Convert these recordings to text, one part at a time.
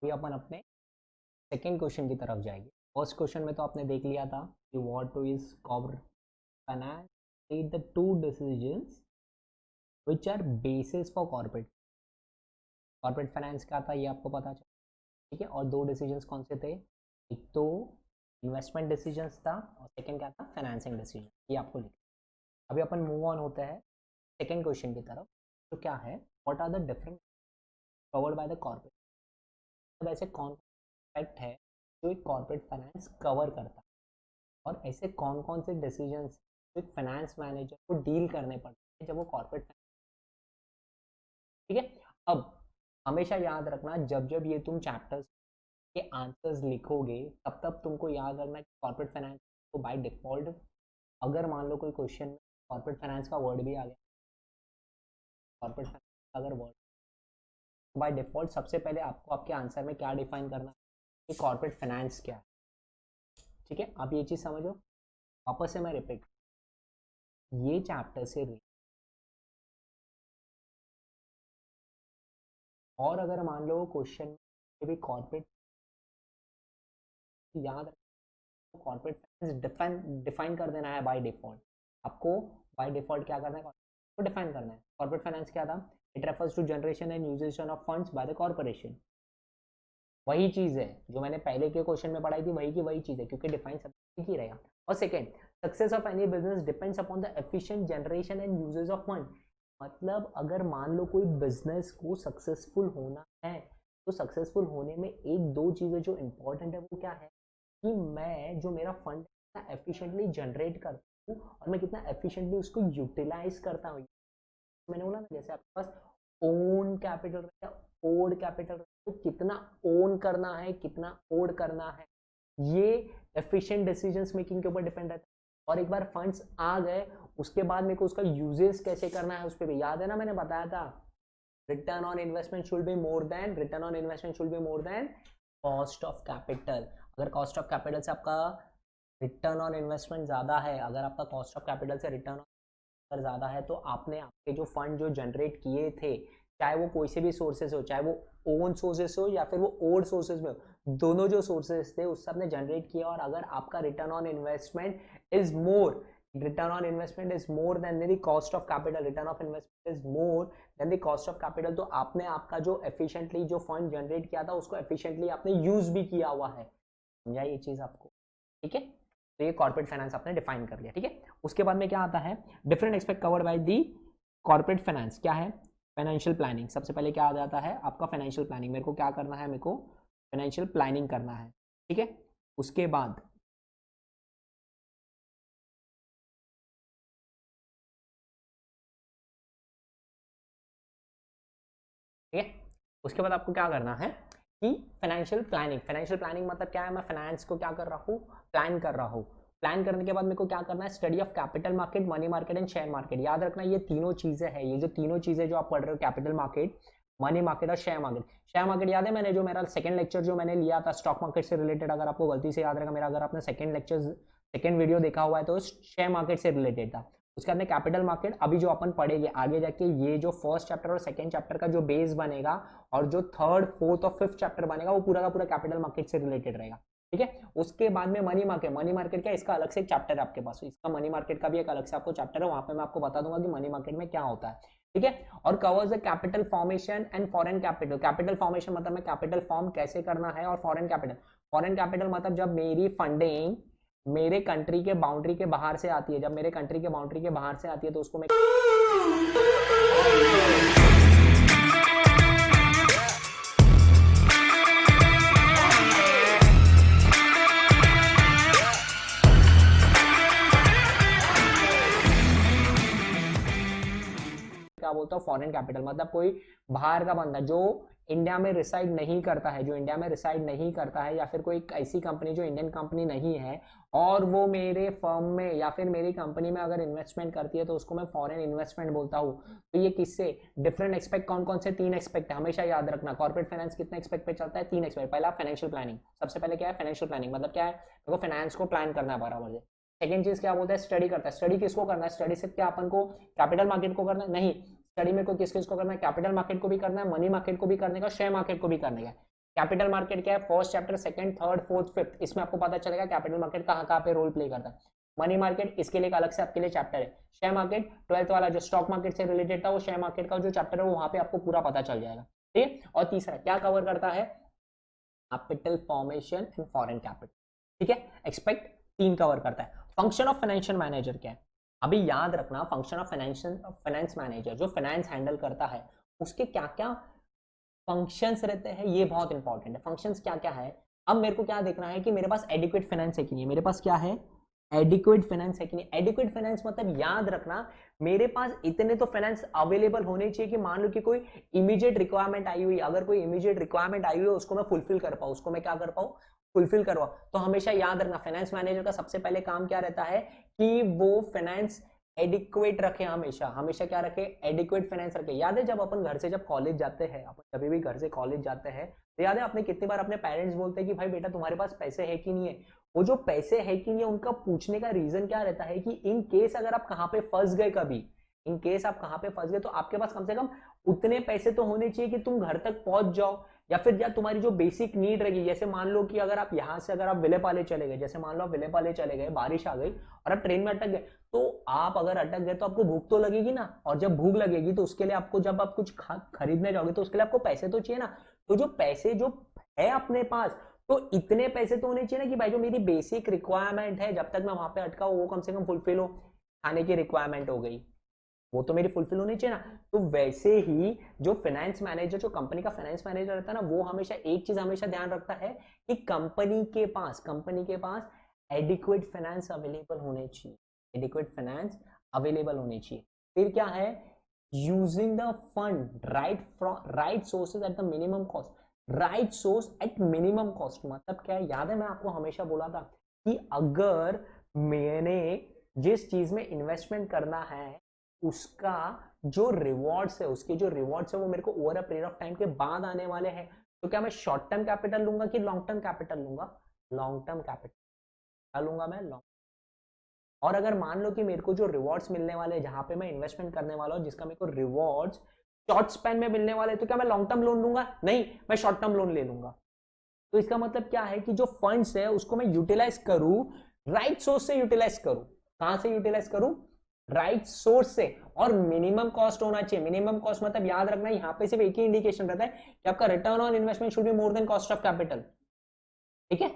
अभी अपन अपने second question की तरफ जाएंगे। फर्स्ट क्वेश्चन में तो आपने देख लिया था कि what to is corporate finance, take the two decisions which are basis for corporate finance क्या था ये आपको पता चला, ठीक है। और दो डिसीजंस कौन से थे, एक तो इन्वेस्टमेंट डिसीजंस था और सेकंड क्या था, फाइनेंसिंग डिसीजन। ये आपको लिखा। अभी अपन मूव ऑन होते हैं सेकंड क्वेश्चन की तरफ। तो क्या है, what are the different covered by the corporate, मतलब ऐसे कौन एस्पेक्ट है जो एक कॉर्पोरेट फाइनेंस कवर करता है और ऐसे कौन कौन से डिसीजंस जो एक फाइनेंस मैनेजर को डील करने पड़ते हैं जब वो कॉर्पोरेट, ठीक है। अब हमेशा याद रखना, जब जब ये तुम चैप्टर्स के आंसर्स लिखोगे तब तब तुमको याद रखना कि कॉर्पोरेट फाइनेंस को बाय डिफॉल्ट, अगर मान लो कोई क्वेश्चन में कॉर्पोरेट फाइनेंस का वर्ड भी आ गया, कॉर्पोरेट फाइनेंस अगर वर्ड, तो बाय डिफॉल्ट सबसे पहले आपको आपके आंसर में क्या डिफाइन करना है कि कॉर्पोरेट फाइनेंस क्या है, ठीक है। आप ये चीज़ समझो। वापस से मैं रिपीट, ये चैप्टर से और अगर मान लो क्वेश्चन में भी कॉर्पोरेट, याद रखो कॉर्पोरेट फाइनेंस डिफाइन कर देना है बाय डिफॉल्ट। आपको बाय डिफॉल्ट क्या करना है, को डिफाइन करना है। कॉर्पोरेट फाइनेंस क्या था, it refers to generation and utilisation of funds by the corporation. वही चीज़ है जो मैंने पहले के क्वेश्चन में पढ़ाई थी, वही की वही चीज़ है, क्योंकि डिफाइन सब ठीक ही रहेगा। और second, success of any business depends upon the efficient generation and uses of fund. मतलब अगर मान लो कोई बिजनेस को सक्सेसफुल होना है तो सक्सेसफुल होने में एक दो चीज़ें जो इंपॉर्टेंट है वो क्या है कि मैं जो मेरा फंड कितना एफिशिएंटली जनरेट करता हूँ और मैं कितना एफिशिएंटली उसको यूटिलाइज करता हूँ। मैंने बोला ना, जैसे आपके पास ओन कैपिटल रहता है, ओड कैपिटल, तो कितना ओन करना है कितना ओड करना है, ये एफिशिएंट डिसीजंस मेकिंग के ऊपर डिपेंड रहता है। और एक बार फंड्स आ गए उसके बाद मेरे को उसका यूजेस कैसे करना है उस पर भी याद है ना, मैंने बताया था return on investment should be more than, return on investment should be more than cost of capital. अगर कॉस्ट ऑफ कैपिटल से आपका रिटर्न ऑन इन्वेस्टमेंट ज़्यादा है, अगर आपका कॉस्ट ऑफ कैपिटल से रिटर्न अगर ज़्यादा है, तो आपने आपके जो फंड जो जनरेट किए थे, चाहे वो कोई से भी सोर्सेज हो, चाहे वो ओन सोर्सेज हो या फिर वो ओल्ड सोर्सेज में हो, दोनों जो सोर्सेज थे उससे आपने जनरेट किया और अगर आपका return on investment is more, return on investment is more than the cost of capital, return of investment is more than the cost of capital, तो आपने आपका जो एफिशिएंटली जो फंड जनरेट किया था उसको एफिशिएंटली आपने यूज भी किया हुआ है। समझा ये चीज आपको, ठीक है। तो ये कॉर्पोरेट फाइनेंस आपने डिफाइन कर लिया, ठीक है। उसके बाद में क्या आता है, different aspect covered by the corporate finance, क्या है, फाइनेंशियल प्लानिंग। सबसे पहले क्या आ जाता है आपका फाइनेंशियल प्लानिंग, मेरे को क्या करना है, मेरे को फाइनेंशियल प्लानिंग करना है, ठीक है। उसके बाद ठीक है, उसके बाद आपको क्या करना है कि फाइनेंशियल प्लानिंग, फाइनेंशियल प्लानिंग मतलब क्या है, मैं फाइनेंस को क्या कर रहा हूँ, प्लान कर रहा हूँ। प्लान करने के बाद मेरे को क्या करना है, study of capital market, money market and share market. याद रखना ये तीनों चीजें हैं, ये जो तीनों चीजें जो आप पढ़ रहे हो, कैपिटल मार्केट, मनी मार्केट और शेयर मार्केट। शेयर मार्केट याद है मैंने जो मेरा सेकंड लेक्चर जो मैंने लिया था स्टॉक मार्केट से रिलेटेड, अगर आपको गलती से याद रहेगा मेरा, अगर आपने सेकंड लेक्चर सेकंड वीडियो देखा हुआ है तो शेयर मार्केट से रिलेटेड था। उसके बाद में कैपिटल मार्केट, अभी जो अपन पढ़ेंगे आगे जाके, ये जो फर्स्ट चैप्टर और सेकंड चैप्टर का जो बेस बनेगा और जो थर्ड फोर्थ और फिफ्थ चैप्टर बनेगा वो पूरा का पूरा कैपिटल मार्केट से रिलेटेड रहेगा, ठीक है। उसके बाद में मनी मार्केट, मनी मार्केट क्या, इसका अलग से एक चैप्टर है आपके पास, इसका मनी मार्केट का भी एक अलग से आपको चैप्टर है, वहां पे मैं आपको बता दूंगा कि मनी मार्केट में क्या होता है, ठीक है। और covers the capital formation and foreign capital. Capital formation मतलब मैं कैपिटल फॉर्म कैसे करना है, और फॉरेन कैपिटल, फॉरेन कैपिटल मतलब जब मेरी फंडिंग मेरे कंट्री के बाउंड्री के बाहर से आती है, जब मेरे कंट्री के बाउंड्री के बाहर से आती है तो उसको मैं क्या बोलता हूँ, फॉरेन कैपिटल मतलब कोई बाहर का बंदा जो इंडिया में रिसाइड नहीं करता है, जो इंडिया में रिसाइड नहीं करता है, या फिर कोई ऐसी कंपनी जो इंडियन कंपनी नहीं है और वो मेरे फर्म में या फिर मेरी कंपनी में अगर इन्वेस्टमेंट करती है तो उसको मैं फॉरेन इन्वेस्टमेंट बोलता हूँ। तो ये किससे डिफरेंट एक्सपेक्ट, कौन कौन से तीन एक्सपेक्ट है, हमेशा याद रखना। कॉर्पोरेट फाइनेंस कितने एक्सपेक्ट पे चलता है, तीन एक्सपेक्ट। पहला फाइनेंशियल प्लानिंग, सबसे पहले क्या है फाइनेंशियल प्लानिंग, मतलब क्या है, देखो फाइनेंस को प्लान करना है बराबर से। सेकंड चीज क्या बोलता है, स्टडी करता है। स्टडी किसको करना है, स्टडी सिर्फ क्या अपन को कैपिटल मार्केट को करना है, नहीं, स्टडी में को किस किस को करना है, कैपिटल मार्केट को भी करना है, मनी मार्केट को भी करने का, शेयर मार्केट को भी करने का। कैपिटल मार्केट क्या है, first chapter, second, third, fourth, fifth, इसमें आपको पता चलेगा कैपिटल मार्केट कहाँ कहाँ पे रोल प्ले करता है। मनी मार्केट, इसके लिए एक अलग से आपके लिए चैप्टर है। शेयर मार्केट 12th वाला जो स्टॉक मार्केट से रिलेटेड था, वो शेयर मार्केट का जो चैप्टर है वहां पे आपको पूरा पता चल जाएगा, ठीक है। और तीसरा क्या कवर करता है, capital formation and foreign capital, ठीक है। एक्सपेक्ट 3 कवर करता है। फंक्शन ऑफ फाइनेंशियल मैनेजर क्या है, अभी याद रखना, फंक्शन ऑफ फाइनेंस मैनेजर जो फाइनेंस हैंडल करता है, उसके क्या क्या फंक्शंस रहते हैं, ये बहुत इंपॉर्टेंट है। फंक्शंस क्या क्या है, अब मेरे को क्या देखना है कि मेरे पास एडिक्वेट फाइनेंस है कि नहीं, मेरे पास क्या है, एडिक्वेट फाइनेंस है कि नहीं। एडिक्वेट फाइनेंस मतलब याद रखना, मेरे पास इतने तो फाइनेंस अवेलेबल होने चाहिए कि मान लो कि कोई इमीडिएट रिक्वायरमेंट आई हुई, अगर कोई इमीडिएट रिक्वायरमेंट आई हुई है उसको मैं फुलफिल कर पाऊँ, उसको मैं क्या कर पाऊँ, फुलफिल करवा। तो हमेशा याद रखना, फाइनेंस मैनेजर का सबसे पहले काम क्या रहता है कि वो फाइनेंस एडिक्वेट रखे, हमेशा हमेशा क्या रखे, एडिक्वेट फाइनेंस रखे। याद है जब अपन घर से जब कॉलेज जाते हैं, अपन कभी भी घर से कॉलेज जाते हैं, तो याद है आपने कितनी बार अपने पेरेंट्स बोलते हैं कि भाई बेटा तुम्हारे पास पैसे है कि नहीं है। वो जो पैसे है कि नहीं है, उनका पूछने का रीजन क्या रहता है कि इन केस अगर आप कहाँ पे फंस गए, कभी इन केस आप कहाँ पे फंस गए, तो आपके पास कम से कम उतने पैसे तो होने चाहिए कि तुम घर तक पहुंच जाओ, या फिर या तुम्हारी जो बेसिक नीड रहेगी। जैसे मान लो कि अगर आप यहाँ से अगर आप विलेपाले चले गए, जैसे मान लो आप विलेपाले चले गए, बारिश आ गई और आप ट्रेन में अटक गए, तो आप अगर अटक गए तो आपको भूख तो लगेगी ना, और जब भूख लगेगी तो उसके लिए आपको, जब आप कुछ खरीदने जाओगे तो उसके लिए आपको पैसे तो चाहिए ना। तो जो पैसे जो है अपने पास, तो इतने पैसे तो होने चाहिए ना कि भाई जो मेरी बेसिक रिक्वायरमेंट है, जब तक मैं वहां पे अटका हूं वो कम से कम फुलफिल हो। खाने की रिक्वायरमेंट हो गई, वो तो मेरी फुलफिल होनी चाहिए ना। तो वैसे ही जो फाइनेंस मैनेजर, जो कंपनी का फाइनेंस मैनेजर रहता है ना, वो हमेशा एक चीज हमेशा ध्यान रखता है कि कंपनी के पास एडिक्वेट फाइनेंस अवेलेबल होने चाहिए, एडिक्वेट फाइनेंस अवेलेबल होने चाहिए। फिर क्या है, using the fund right sources at the minimum cost. Right source at minimum cost मतलब क्या है, याद है मैं आपको हमेशा बोला था कि अगर मैंने जिस चीज में इन्वेस्टमेंट करना है, उसका जो रिवॉर्ड्स है, उसके जो रिवॉर्ड्स है वो मेरे को over a period of time के बाद आने वाले हैं, तो क्या मैं शॉर्ट टर्म कैपिटल लूंगा कि लॉन्ग टर्म कैपिटल लूंगा, लॉन्ग टर्म कैपिटल लूंगा मैं, लॉन्ग। और अगर मान लो कि मेरे को जो रिवॉर्ड्स मिलने वाले, जहां पे मैं इन्वेस्टमेंट करने वाला हूं, जिसका मेरे को रिवॉर्ड्स शॉर्ट स्पैन में मिलने वाले, तो क्या मैं लॉन्ग टर्म लोन लूंगा, नहीं, मैं शॉर्ट टर्म लोन ले लूंगा। तो इसका मतलब क्या है कि जो फंड्स है उसको मैं यूटिलाइज करूं, राइट सोर्स से यूटिलाइज करूं। कहां से यूटिलाइज करूं, राइट सोर्स से। और मिनिमम कॉस्ट होना चाहिए। मिनिमम कॉस्ट मतलब याद रखना, यहां पे सिर्फ एक ही इंडिकेशन रहता है कि आपका return on investment should be more than cost of capital, ठीक है।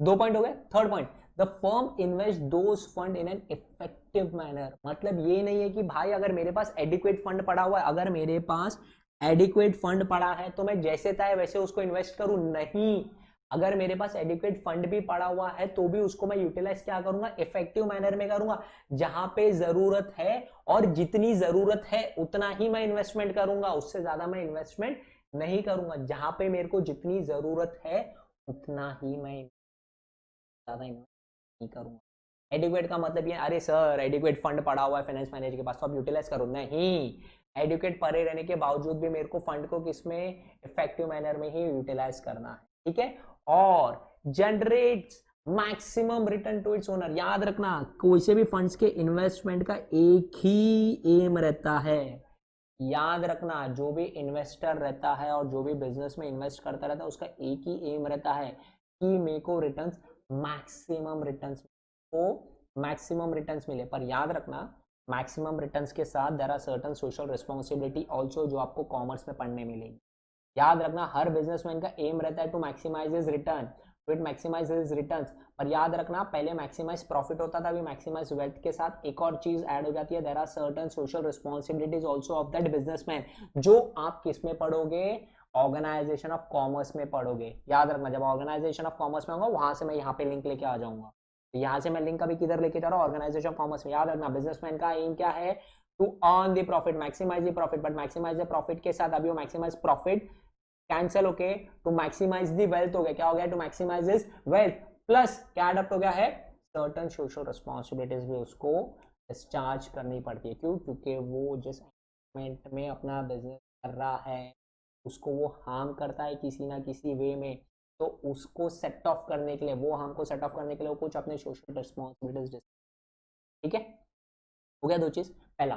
2 पॉइंट हो गए। Third point, the firm invest those fund in an effective manner. मतलब ये नहीं है कि भाई अगर मेरे पास एडिक्वेट फंड पड़ा हुआ है, अगर मेरे पास एडिक्वेट फंड पड़ा है तो मैं जैसे चाहे वैसे उसको इन्वेस्ट करूं, नहीं। अगर मेरे पास एडिक्वेट फंड भी पड़ा हुआ है तो भी उसको मैं यूटिलाइज क्या करूंगा, इफेक्टिव मैनर में करूंगा। जहां पे जरूरत है और जितनी जरूरत है उतना ही मैं इन्वेस्टमेंट करूंगा, उससे ज्यादा मैं इन्वेस्टमेंट नहीं करूंगा। जहां पे मेरे को जितनी जरूरत है उतना ही मैं ज्यादा इन्वेस्ट नहीं करूंगा। एडिक्वेट का मतलब ये, अरे सर एडिक्वेट फंड पड़ा हुआ है फाइनेंस मैनेजर के पास तो आप यूटिलाइज करो, नहीं। एडिक्वेट पड़े रहने के बावजूद भी मेरे को फंड को किसमें, इफेक्टिव मैनर में ही यूटिलाइज करना है, ठीक है। और generates maximum return to its owner. याद रखना, कोई से भी फंड्स के इन्वेस्टमेंट का एक ही एम रहता है। याद रखना, जो भी इन्वेस्टर रहता है और जो भी बिजनेस में इन्वेस्ट करता रहता है, उसका एक ही एम रहता है कि मेरे को रिटर्न्स, मैक्सिमम रिटर्न्स को मैक्सिमम रिटर्न्स मिले। पर याद रखना, मैक्सिमम रिटर्न्स के साथ there are certain social responsibility also, जो आपको कॉमर्स में पढ़ने मिलेगी। याद रखना, हर बिजनेसमैन का एम रहता है to maximise his return, to it maximise his returns. पर याद रखना, पहले मैक्सिमाइज प्रॉफिट होता था, अभी मैक्सिमाइज वेल्थ के साथ एक और चीज ऐड हो जाती है, there are certain social responsibilities also of that businessman, जो आप किस में पढ़ोगे, ऑर्गेनाइजेशन ऑफ कॉमर्स में पढ़ोगे। याद रखना, जब ऑर्गेनाइजेशन ऑफ कॉमर्स में होगा वहां से मैं यहाँ पे लिंक लेके आ जाऊंगा। तो यहाँ से मैं लिंक अभी किधर लेके जा रहा हूँ, ऑर्गेनाइजेशन ऑफ कॉमर्स में। याद रखना, बिजनेसमैन का एम क्या है, to earn the profit, maximise the profit. But maximise the profit के साथ अभी वो मैक्सिमाइज प्रॉफिट कैंसिल होके टू मैक्सिमाइज दी वेल्थ हो गया। क्या हो गया, to maximise this wealth, plus क्या एडप्ट हो गया है, सर्टेन सोशल रिस्पॉन्सिबिलिटीज भी उसको डिस्चार्ज करनी पड़ती है। क्यों, क्योंकि वो जिस एनवायरमेंट में अपना बिजनेस कर रहा है उसको वो हार्म करता है किसी ना किसी वे में, तो उसको सेट ऑफ करने के लिए, वो हार्म को सेट ऑफ करने के लिए वो कुछ अपने सोशल रिस्पॉन्सिबिलिटीज, ठीक है। हो गया दो चीज। पहला,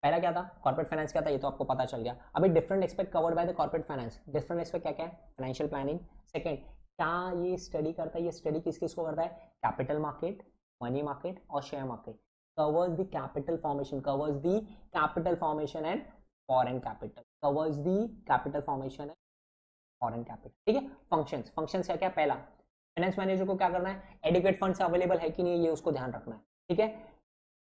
पहला क्या था, कॉर्पोरेट फाइनेंस क्या था, ये तो आपको पता चल गया। अभी different aspect covered by the corporate finance, different aspect क्या क्या है, फाइनेंशियल प्लानिंग। सेकंड, क्या ये स्टडी करता है, ये स्टडी किस किस को करता है, कैपिटल मार्केट, मनी मार्केट और share market. Covers the capital formation, covers the capital formation and foreign capital, covers the capital formation and foreign capital. ठीक है, फंक्शंस, फंक्शंस क्या क्या, पहला फाइनेंस मैनेजर को क्या करना है, एडिक्वेट फंड्स अवेलेबल है कि नहीं ये उसको ध्यान रखना है। ठीक है,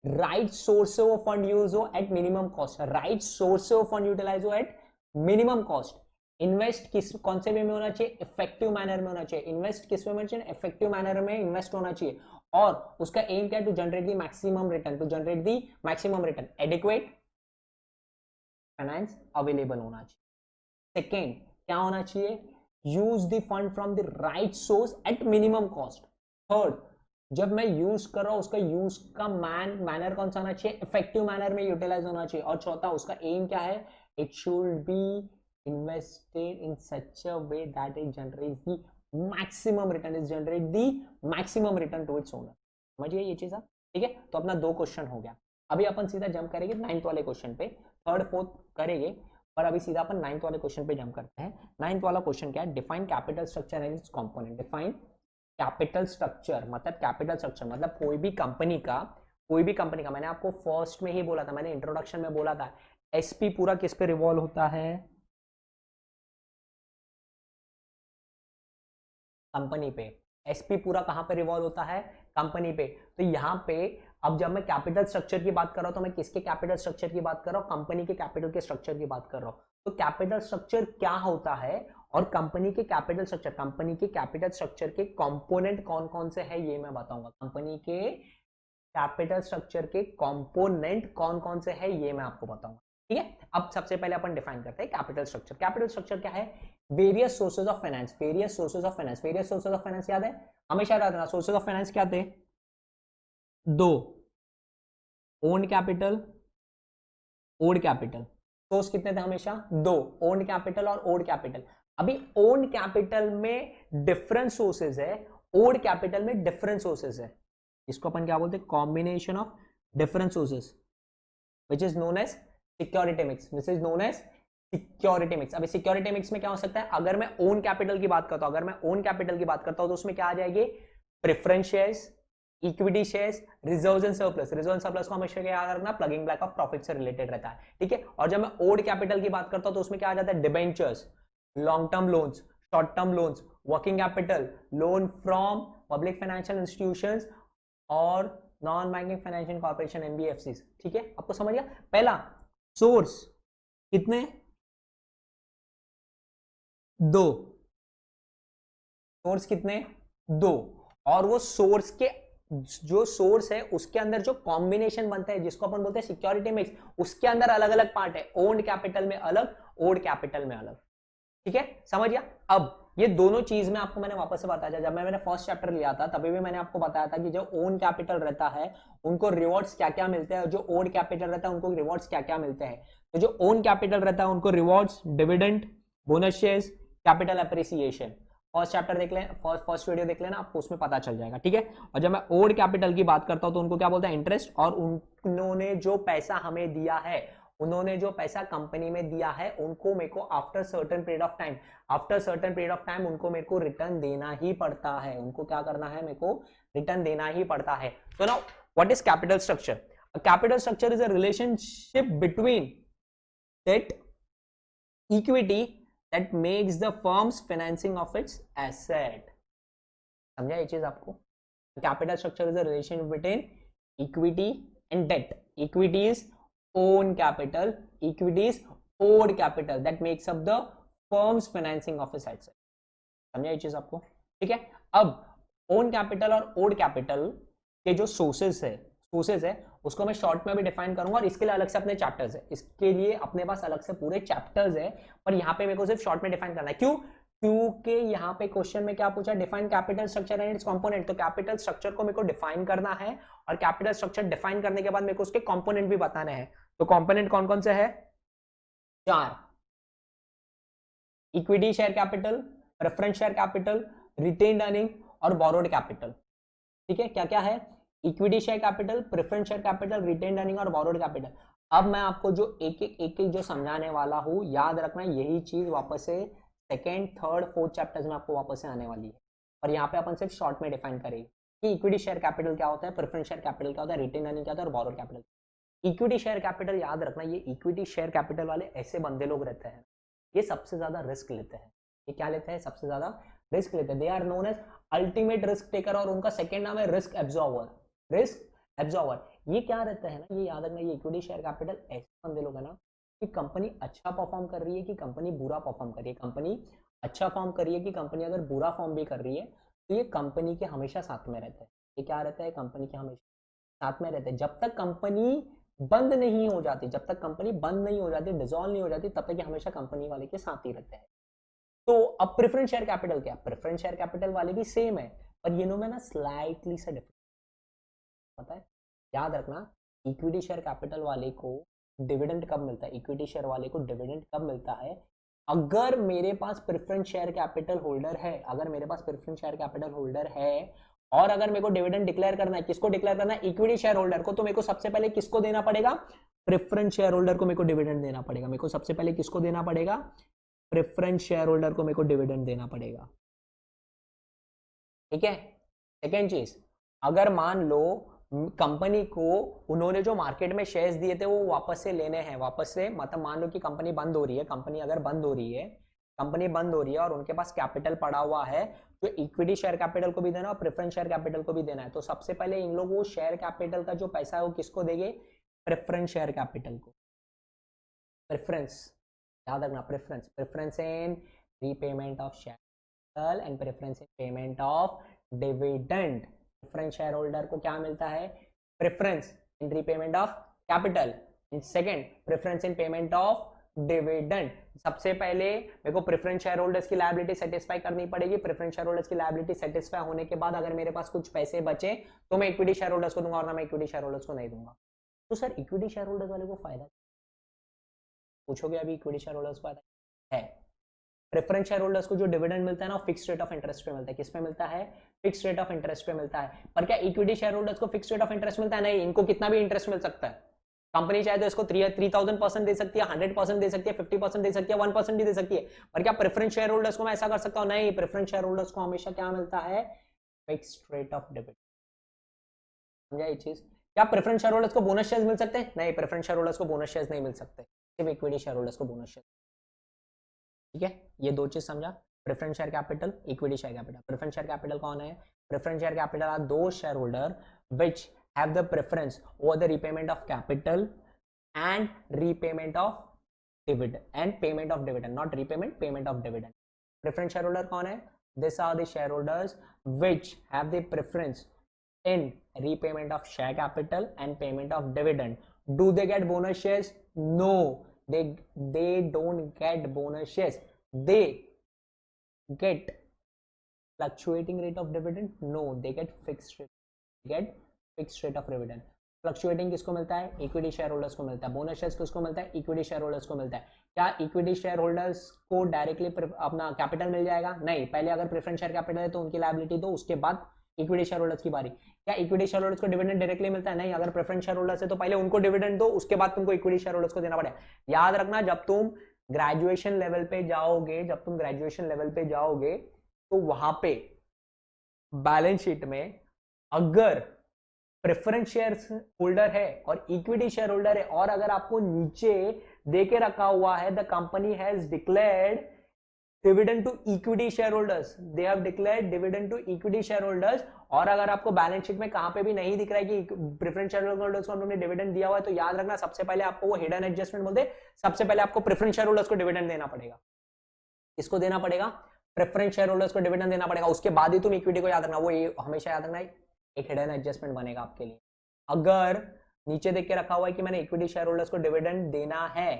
right source of fund use हो at minimum cost, right source of fund utilise हो एट मिनिमम कॉस्ट। इन्वेस्ट किस कौन से वे में होना चाहिए, इफेक्टिव मैनर में होना चाहिए। इन्वेस्ट किस वे में चाहिए, इफेक्टिव मैनर में इन्वेस्ट होना चाहिए। और उसका एम क्या है, to generate the maximum return, to generate the maximum return. Adequate finance available होना चाहिए। सेकेंड क्या होना चाहिए, use the fund from the right source at minimum cost. Third, जब मैं यूज कर रहा हूं उसका यूज का मैनर कौन सा होना चाहिए, इफेक्टिव मैनर में यूटिलाइज होना चाहिए। और चौथा, उसका एम क्या है, it should be invested in such a way that it generates the maximum return, is generate the maximum return to its owner. समझिए ये चीज आप। ठीक है, तो अपना 2 क्वेश्चन हो गया। अभी अपन सीधा जंप करेंगे 9th वाले क्वेश्चन पे, 3rd 4th करेंगे, पर अभी सीधा अपन 9th वाले क्वेश्चन पे जंप करते हैं। 9th वाला क्वेश्चन क्या है, define capital structure and it's component. Define capital structure मतलब, कैपिटल स्ट्रक्चर मतलब कोई भी कंपनी का मैंने आपको फर्स्ट में ही बोला था, मैंने इंट्रोडक्शन में बोला था, एसपी पूरा किस पे रिवॉल्व होता है, कंपनी पे। एसपी पूरा कहां पे रिवॉल्व होता है, कंपनी पे। तो यहां पे अब जब मैं कैपिटल स्ट्रक्चर की बात कर रहा हूं तो मैं किसके कैपिटल स्ट्रक्चर की बात कर रहा हूं, कंपनी के कैपिटल के स्ट्रक्चर की बात कर रहा हूं। तो कैपिटल स्ट्रक्चर क्या होता है और कंपनी के कैपिटल स्ट्रक्चर के कंपोनेंट कौन कौन से है ये मैं बताऊंगा। कंपनी के कैपिटल स्ट्रक्चर के कंपोनेंट कौन कौन से है ये मैं आपको बताऊंगा। ठीक है, अब सबसे पहले अपन डिफाइन करते हैं कैपिटल स्ट्रक्चर। कैपिटल स्ट्रक्चर क्या है, various sources of finance, various sources of finance. Various sources of finance याद है, हमेशा याद रखना, सोर्सेज ऑफ फाइनेंस क्या थे, 2, owned capital, owed capital. Source कितने थे हमेशा, 2, ओन्ड कैपिटल और ओड कैपिटल। अभी ओन्ड कैपिटल में डिफरेंट सोर्सेज है, ओड कैपिटल में डिफरेंट सोर्सेज है। इसको अपन क्या बोलते हैं, combination of different sources which is known as security mix, which is known as security mix. अभी सिक्योरिटी मिक्स में क्या हो सकता है, अगर मैं ओन कैपिटल की बात करता हूं, तो उसमें क्या आ जाएगी, preference shares, equity shares, reserves and surplus. Reserve and surplus को हमेशा याद रखना, प्लगिंग बैक ऑफ प्रॉफिट से रिलेटेड रहता है। ठीक है, और जब मैं ओड कैपिटल की बात करता हूं तो उसमें क्या आ जाता है, debentures, long term loans, short term loans, working capital, loan from public financial institutions और non banking financial corporation, NBFC. ठीक है, आपको समझ गया। पहला सोर्स कितने, 2, सोर्स कितने, 2। और वो सोर्स के जो सोर्स है उसके अंदर जो कॉम्बिनेशन बनता है जिसको अपन बोलते हैं सिक्योरिटी मिक्स, उसके अंदर अलग अलग पार्ट है, ओन्ड कैपिटल में अलग, ओड कैपिटल में अलग। ठीक है, समझ गया। अब ये दोनों चीज में आपको मैंने वापस से बताया, जब मैंने फर्स्ट चैप्टर लिया था तभी भी मैंने आपको बताया था कि जो ओन कैपिटल रहता है उनको रिवॉर्ड्स क्या क्या मिलते हैं, जो ओड कैपिटल रहता है उनको रिवॉर्ड्स क्या क्या मिलते हैं। तो जो ओन कैपिटल रहता है उनको rewards, dividend, bonus shares, capital appreciation. First chapter देख लें, फर्स्ट वीडियो देख लेना, आपको उसमें पता चल जाएगा। ठीक है, और जब मैं ओड कैपिटल की बात करता हूं तो उनको क्या बोलते हैं, इंटरेस्ट। और उन्होंने जो पैसा हमें दिया है, उन्होंने जो पैसा कंपनी में दिया है उनको मेरे को after certain period of time उनको मेरे को रिटर्न देना ही पड़ता है। उनको क्या करना है, मेरे को रिटर्न देना ही पड़ता है। तो now what is capital structure? Capital structure is a relationship between that equity that makes the firm's financing of its asset। समझा ये चीज आपको? Capital structure is a relation between equity and debt. Equity is own capital, equity is owed capital that makes up the firm's financing of its asset। समझा ये चीज आपको? ठीक है, अब ओन कैपिटल और ओड कैपिटल के जो सोर्सेस है उसको मैं शॉर्ट में भी डिफाइन करूंगा और इसके लिए अलग से अपने चैप्टर्स है, इसके लिए अपने पास अलग से पूरे चैप्टर्स है, पर यहाँ पे मेरे को सिर्फ शॉर्ट में डिफाइन करना है। क्यों? क्योंकि यहाँ पे क्वेश्चन में क्या पूछा, define capital structure and it's component. तो कैपिटल स्ट्रक्चर को मेरे को डिफाइन करना है और कैपिटल स्ट्रक्चर डिफाइन करने के बाद मेरे को उसके कंपोनेंट भी बताने हैं। तो कंपोनेंट कौन कौन से है, 4, equity share capital, preference share capital, retained earning और बोरोड कैपिटल। ठीक है, क्या क्या है, equity share capital, preference share capital, retained earning और बोरोड कैपिटल। अब मैं आपको जो एक एक जो समझाने वाला हूँ, याद रखना यही चीज वापस से सेकेंड थर्ड फोर्थ चैप्टर्स में आपको वापस से आने वाली है। और यहाँ पे अपन सिर्फ शॉर्ट में डिफाइन करेंगे कि इक्विटी शेयर कैपिटल क्या होता है, प्रेफरेंस शेयर कैपिटल क्या होता है, रिटेन अर्निंग क्या होता है और borrowed capital. Equity share capital याद रखना, ये इक्विटी शेयर कैपिटल वाले ऐसे बंदे लोग रहते हैं, ये सबसे ज्यादा रिस्क लेते हैं। ये क्या लेते हैं? सबसे ज्यादा रिस्क लेते हैं। They are known as ultimate risk taker, और उनका सेकेंड नाम है रिस्क एब्जॉर्वर। रिस्क एब्जॉर्वर ये क्या रहता है ना, ये याद रखना, ये इक्विटी शेयर कैपिटल ऐसे बंदे लोग है ना कि कंपनी अच्छा परफॉर्म कर रही है कि कंपनी बुरा परफॉर्म कर रही है, कंपनी अच्छा फॉर्म कर रही है कि कंपनी अगर बुरा फॉर्म भी कर रही है, तो ये कंपनी के हमेशा साथ में रहता है। ये क्या रहता है? कंपनी के हमेशा साथ में रहते हैं। जब तक कंपनी बंद नहीं हो जाती, जब तक कंपनी बंद नहीं हो जाती, डिसॉल्व नहीं हो जाती, तब तक ये हमेशा कंपनी वाले के साथ ही रहते हैं। तो अब प्रेफरेंस शेयर कैपिटल क्या? प्रेफरेंस शेयर कैपिटल वाले भी सेम है, पर ये में ना स्लाइटली सा डिफरेंस पता है। याद रखना, इक्विटी शेयर कैपिटल वाले को डिविडेंड कब मिलता है? इक्विटी शेयर वाले को डिविडेंड कब मिलता है? अगर मेरे पास प्रेफरेंस शेयर कैपिटल होल्डर है, अगर मेरे पास प्रेफरेंस शेयर कैपिटल होल्डर है और अगर मेरे को डिविडेंड डिक्लेयर करना है, किसको डिक्लेयर करना है? इक्विटी शेयर होल्डर को। तो मेरे को सबसे पहले किसको देना पड़ेगा? प्रेफरेंस शेयर होल्डर को मेरे को डिविडेंड देना पड़ेगा। मेरे को सबसे पहले किसको देना पड़ेगा? प्रेफरेंस शेयर होल्डर को मेरे को डिविडेंड देना पड़ेगा। ठीक है। सेकेंड चीज, अगर मान लो कंपनी को उन्होंने जो मार्केट में शेयर्स दिए थे वो वापस से लेने हैं, वापस से मतलब मान लो कि कंपनी बंद हो रही है, कंपनी अगर बंद हो रही है, कंपनी बंद हो रही है और उनके पास कैपिटल पड़ा हुआ है, जो इक्विटी शेयर कैपिटल को भी देना और प्रेफरेंस शेयर कैपिटल को भी देना है, तो सबसे पहले इन लोग वो शेयर कैपिटल का जो पैसा है वो किसको देंगे? प्रेफरेंस शेयर कैपिटल को। प्रेफरेंस, याद रखना, preference, preference in repayment of share and preference in payment of dividend. Preference share holder को क्या मिलता है? Preference in repayment of capital, in second preference in payment of dividend. सबसे पहले मेरे को प्रेफरेंस शेयर होल्डर्स की लायबिलिटी सेटिस्फाई करनी पड़ेगी। प्रेफरेंस शेयर होल्डर्स की लायबिलिटी सेटिस्फाई होने के बाद अगर मेरे पास कुछ पैसे बचे तो मैं इक्विटी शेयर होल्डर्स को दूंगा, और ना मैं इक्विटी शेयर होल्डर्स को नहीं दूंगा। तो सर इक्विटी शेयर होल्डर्स वाले को फायदा पूछोगे? अभी इक्विटी शेयर होल्डर्स को फायदा है। प्रेफरेंस शेयर होल्डर्स को जो डिविडेंड मिलता है ना, फिक्स रेट ऑफ इंटरेस्ट पे मिलता है। किस पे मिलता है? फिक्स रेट ऑफ इंटरेस्ट पे मिलता है। पर क्या इक्विटी शेयर होल्डर्स को फिक्स रेट ऑफ इंटरेस्ट मिलता है? नहीं, इनको कितना भी इंटरेस्ट मिल सकता है। कंपनी चाहे तो इसको 3000% दे सकती है, 100% दे सकती है, 50% दे सकती है, 1% भी दे सकती है। पर क्या प्रेफरेंस शेयर होल्डर्स को मैं ऐसा कर सकता हूं? नहीं, प्रेफरेंस शेयर होल्डर्स को हमेशा क्या मिलता है? Fixed rate of dividend. समझा ये चीज? क्या प्रेफरेंस शेयर होल्डर्स को बोनस शेयर्स मिल सकते हैं? नहीं, प्रेफरेंस शेयर होल्डर्स को बोनस शेयर्स नहीं मिल सकते, सिर्फ इक्विटी शेयर होल्डर्स को बोनस शेयर। ठीक है, ये दो चीज समझा। Preference share capital, equity share capital. Preference share capital कौन है? प्रेफरेंस शेयर कैपिटल आर दो share holder which have the preference over the repayment of capital and repayment of dividend and payment of dividend, not repayment, payment of dividend. Preference shareholder कौन है? These are the shareholders which have the preference in repayment of share capital and payment of dividend. Do they get bonus shares? No, they don't get bonus shares. They get fluctuating rate of dividend? No, they get fixed rate. Get fixed rate of dividend. Fluctuating किसको मिलता है? Equity share holders को मिलता है। Bonus shares किसको मिलता है? Equity share holders को मिलता है। क्या इक्विटी शेयर होल्डर्स को डायरेक्टली अपना कैपिटल मिल जाएगा? नहीं, पहले अगर प्रेफरेंस शेयर कैपिटल है तो उनकी लायबिलिटी दो, उसके बाद इक्विटी शेयर होल्डर्स की बारी। क्या इक्विटी शेयर होल्डर्स को डिविडेंड डायरेक्टली मिलता है? नहीं, अगर प्रेफरेंस शेयर होल्डर्स है तो पहले उनको डिविडेंड दो, उसके बाद तुमको इक्विटी शेयर होल्डर्स को देना पड़ेगा। याद रखना, जब तुम ग्रेजुएशन लेवल पे जाओगे, जब तुम ग्रेजुएशन लेवल पे जाओगे तो वहां पे बैलेंस शीट में अगर प्रेफरेंस शेयर होल्डर है और इक्विटी शेयर होल्डर है, और अगर आपको नीचे देके रखा हुआ है the company has declared dividend to equity shareholders, they have declared dividend to equity shareholders, और अगर आपको बैलेंस शीट में कहां पे भी नहीं दिख रहा है कि प्रेफरेंस शेयर होल्डर्स को उन्होंने डिविडेंड दिया हुआ है, तो याद रखना सबसे पहले आपको वो हिडन एडजस्टमेंट बोलते, सबसे पहले आपको प्रेफरेंस शेयर होल्डर्स को डिविडेंड देना पड़ेगा। किसको देना पड़ेगा? प्रेफरेंस शेयर होल्डर्स को डिविडेंड देना पड़ेगा, उसके बाद ही तुम इक्विटी को याद रखना। वो हमेशा याद रखना, एक हिडन एडजस्टमेंट बनेगा आपके लिए। अगर नीचे देख के रखा हुआ है कि मैंने इक्विटी शेयर होल्डर्स को डिविडेंड देना है,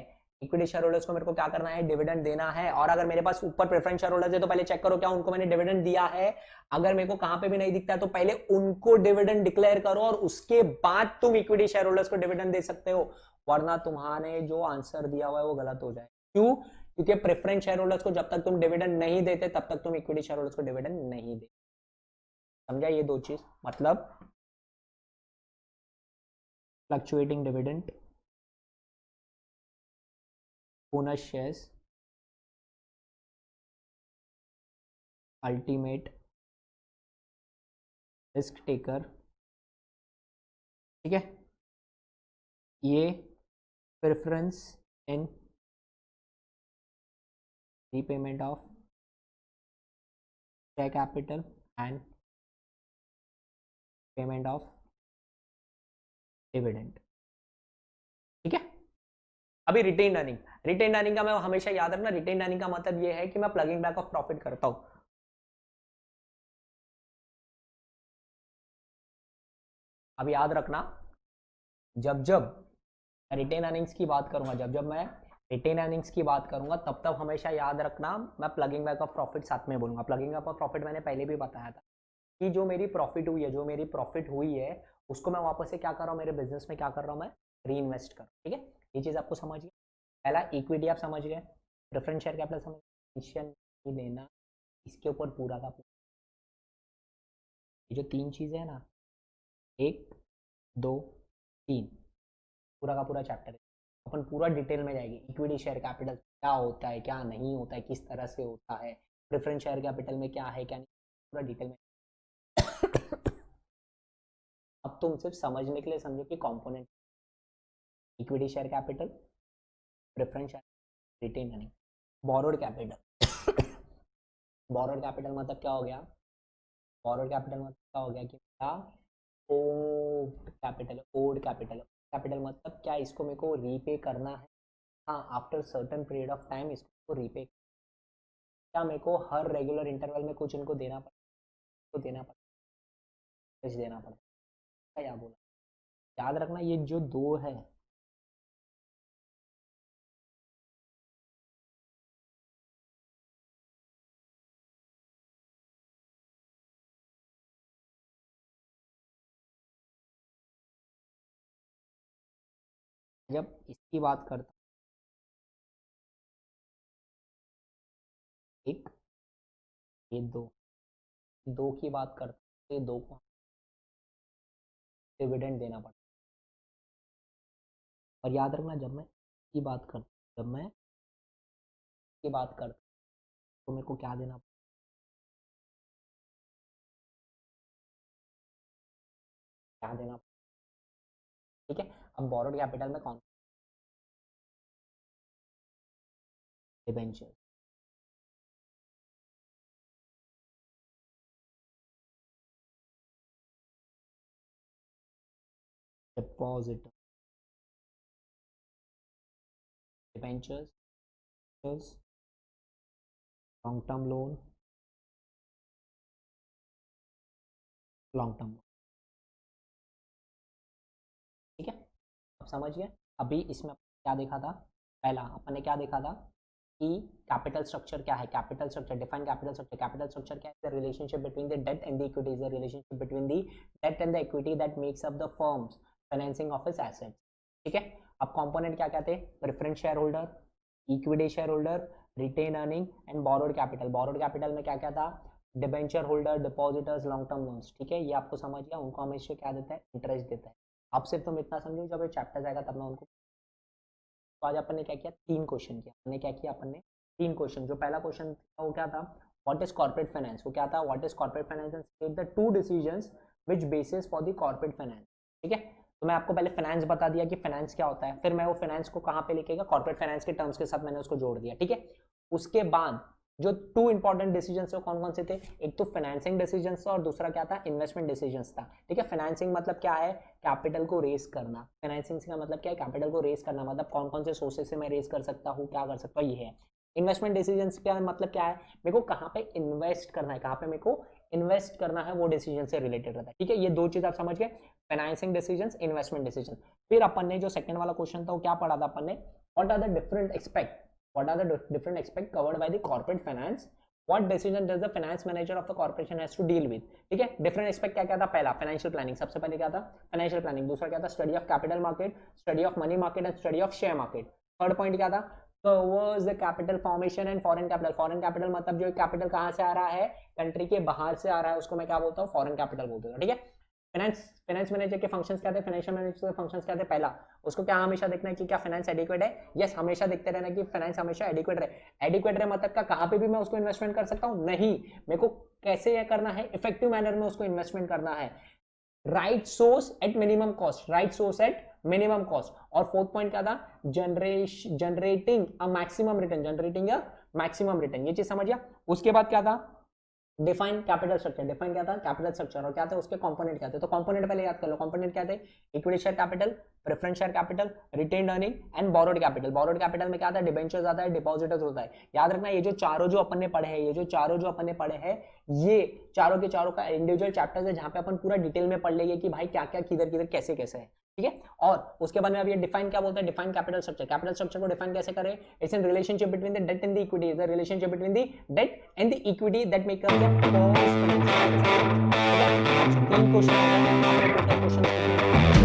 इक्विटी शेयर होल्डर्स को मेरे को क्या करना है? डिविडेंड देना है, और अगर मेरे पास ऊपर प्रेफरेंस शेयर होल्डर्स है तो पहले चेक करो क्या उनको मैंने डिविडेंड दिया है। अगर मेरे को कहां पे भी नहीं दिखता है तो पहले उनको डिविडेंड डिक्लेयर करो और उसके बाद तुम इक्विटी शेयर होल्डर्स को डिविडेंड दे सकते हो, वरना तुम्हारे जो आंसर दिया हुआ है वो गलत हो जाए। क्यों? क्योंकि प्रेफरेंस शेयर होल्डर्स को जब तक तुम डिविडेंड नहीं देते तब तक तुम इक्विटी शेयर होल्डर्स को डिविडेंड नहीं दे। समझा ये दो चीज? मतलब fluctuating dividend bonus shares, ultimate risk taker, ठीक है। ये preference in repayment of share capital and payment of dividend, ठीक है। अभी रिटेन अर्निंग, रिटेन अर्निंग का मैं हमेशा याद रखना, रिटेन अर्निंग का मतलब ये है कि मैं प्लगिंग बैक ऑफ प्रॉफिट करता हूं। अब याद रखना, जब जब रिटेन अर्निंग्स की बात करूंगा, जब जब मैं रिटेन अर्निंग्स की बात करूंगा, तब तब हमेशा याद रखना मैं प्लगिंग बैक ऑफ प्रॉफिट साथ में बोलूंगा। प्लगिंग बैक ऑफ प्रॉफिट मैंने पहले भी बताया था कि जो मेरी प्रॉफिट हुई है, जो मेरी प्रॉफिट हुई है, उसको मैं वापस से क्या कर रहा हूँ, मेरे बिजनेस में क्या कर रहा हूँ, मैं री इन्वेस्ट कर, ठीक है। ये चीज़ आपको समझ गई। पहला इक्विटी आप समझ गए, प्रेफरेंस शेयर कैपिटल समझ गए, नहीं देना, इसके ऊपर पूरा का पूरा, ये जो तीन चीज़ें हैं ना, 1 2 3, पूरा का पूरा चैप्टर है, अपन पूरा डिटेल में जाएगी। इक्विटी शेयर कैपिटल क्या होता है, क्या नहीं होता है, किस तरह से होता है, प्रेफरेंस शेयर कैपिटल में क्या है क्या नहीं, पूरा डिटेल में। अब तुम सिर्फ समझने के लिए समझो कि component, equity share capital, preference share, retained earning, borrowed capital. Borrowed capital मतलब क्या हो गया, बोरोड कैपिटल मतलब क्या हो गया कि मेरा old capital, old capital, capital मतलब क्या, इसको मेरे को रीपे करना है। हाँ, after certain period of time इसको रीपे, क्या मेरे को हर रेगुलर इंटरवल में कुछ इनको देना पड़ता, तो देना पड़ता, कुछ देना पड़ता, क्या बोला, याद रखना ये जो दो है, जब इसकी बात करता, एक, ये दो, दो की बात करते, दो को डिविडेंड देना पड़ता। और याद रखना, जब मैं की बात करता, जब मैं की बात करता, तो मेरे को क्या देना, क्या देना, ठीक है। अब बोरोड कैपिटल में कौन, debenture, deposit, debentures, long term loan, long term, ठीक है। अब समझ गए। अभी इसमें क्या देखा था, पहला अपन ने क्या देखा था कि कैपिटल स्ट्रक्चर क्या है, capital structure, define capital structure, capital structure क्या है, the relationship between the debt and the equity, is the relationship between the debt and the equity that makes up the firm's financing of its assets, ठीक है। अब component क्या क्या थे, preference shareholder, equity shareholder, retained earning and borrowed capital. Borrowed capital में क्या क्या था, debenture holder, depositors, long term loans, ठीक है। ये आपको समझ गया, उनको हमेशा क्या देता है, इंटरेस्ट देता है। अब सिर्फ तुम इतना समझो, जब ये चैप्टर जाएगा तब मैं उनको, तो आज अपन ने क्या किया, तीन क्वेश्चन किया, हमने क्या किया, अपन ने तीन क्वेश्चन। जो पहला क्वेश्चन था वो क्या था, व्हाट इज कॉर्पोरेट फाइनेंस, वो क्या था, what is corporate finance and state the two decisions which basis for the corporate finance, ठीक है। तो मैं आपको पहले फाइनेंस बता दिया कि फाइनेंस क्या होता है, फिर मैं वो फाइनेंस को कहाँ पे लिखेगा, कॉर्पोरेट फाइनेंस के टर्म्स के साथ मैंने उसको जोड़ दिया, ठीक है। उसके बाद जो टू इंपॉर्टेंट डिसीजन थे कौन कौन से थे, एक तो फाइनेंसिंग डिसीजन था और दूसरा क्या था, इन्वेस्टमेंट डिसीजन था, ठीक है। फाइनेंसिंग मतलब क्या है, कैपिटल को रेस करना, फाइनेंसिंग का मतलब क्या है, कैपिटल को रेस करना, मतलब कौन कौन से सोर्सेज से मैं रेस कर सकता हूँ, क्या कर सकता हूँ, ये है। इन्वेस्टमेंट डिसीजन क्या मतलब क्या है, मेरे को कहाँ पे इन्वेस्ट करना है, कहाँ पे मेरे को इन्वेस्ट करना है, वो डिसीजन से रिलेटेड रहता है, ठीक है। ये दो चीज आप समझ गए, फाइनेंसिंग डिसीजन, इन्वेस्टमेंट डिसीजन। फिर अपन ने जो सेकंड वाला क्वेश्चन था वो क्या पढ़ा था अपन ने, what are the different expect, what are the different aspects covered by the corporate finance, what decision does the finance manager of the corporation has to deal with, ठीक है। डिफरेंट एस्पेक्ट क्या क्या था, पहला फाइनेंशियल प्लानिंग, सबसे पहले क्या था, फाइनेंशियल प्लानिंग, दूसरा क्या था, study of capital market, study of money market and study of share market, third point क्या था, covers the capital formation and foreign capital, foreign capital मतलब जो कैपिटल कहाँ से आ रहा है, कंट्री के बाहर से आ रहा है, उसको मैं क्या बोलता हूँ, फॉरेन कैपिटल बोलता हूँ, ठीक है। फाइनेंस फाइनेंस मैनेजर के फंक्शंस क्या थे, फाइनेंशियल मैनेजर के फंक्शंस क्या थे, पहला उसको क्या हमेशा देखना है कि क्या फाइनेंस एडिक्वेट है, यस हमेशा देखते रहना कि फाइनेंस हमेशा एडिक्वेट रहे। एडिक्वेट रहे मतलब क्या, कहां पे भी मैं उसको इन्वेस्टमेंट कर सकता हूं, नहीं, मेरे को कैसे ये करना है, इफेक्टिव मैनर में उसको इन्वेस्टमेंट करना है, right source at minimum cost, right source at minimum cost. और फोर्थ पॉइंट क्या था, generating a maximum return, generating a maximum return, ये चीज समझिए। उसके बाद क्या था, डिफाइन कैपिटल स्ट्रक्चर, डिफाइन क्या था, कैपिटल स्ट्रक्चर, और क्या था उसके कंपोनेंट क्या थे, तो कंपोनेंट पहले याद कर लो, कंपोनेंट क्या थे, equity share capital, preference share capital, retained earning and borrowed capital. Borrowed capital में क्या आता है, डिबेंचर्स आता है, डिपॉजिटर्स होता है। याद रखना ये जो चारों जो अपन ने पढ़े हैं, ये जो चारों जो अपन ने पढ़े हैं, ये चारों के चारों का इंडिविजुअल चैप्टर्स है जहां पे अपन पूरा डिटेल में पढ़ लेंगे कि भाई क्या क्या किधर किधर कैसे कैसे है, ठीक है। और उसके बाद में अब ये डिफाइन क्या बोलते हैं, define capital structure, capital structure को डिफाइन कैसे करें, it's in relationship between the debt and the equity, is the relationship between the debt and the equity that make up the first financial. तीन question हो गए हैं, आपने total question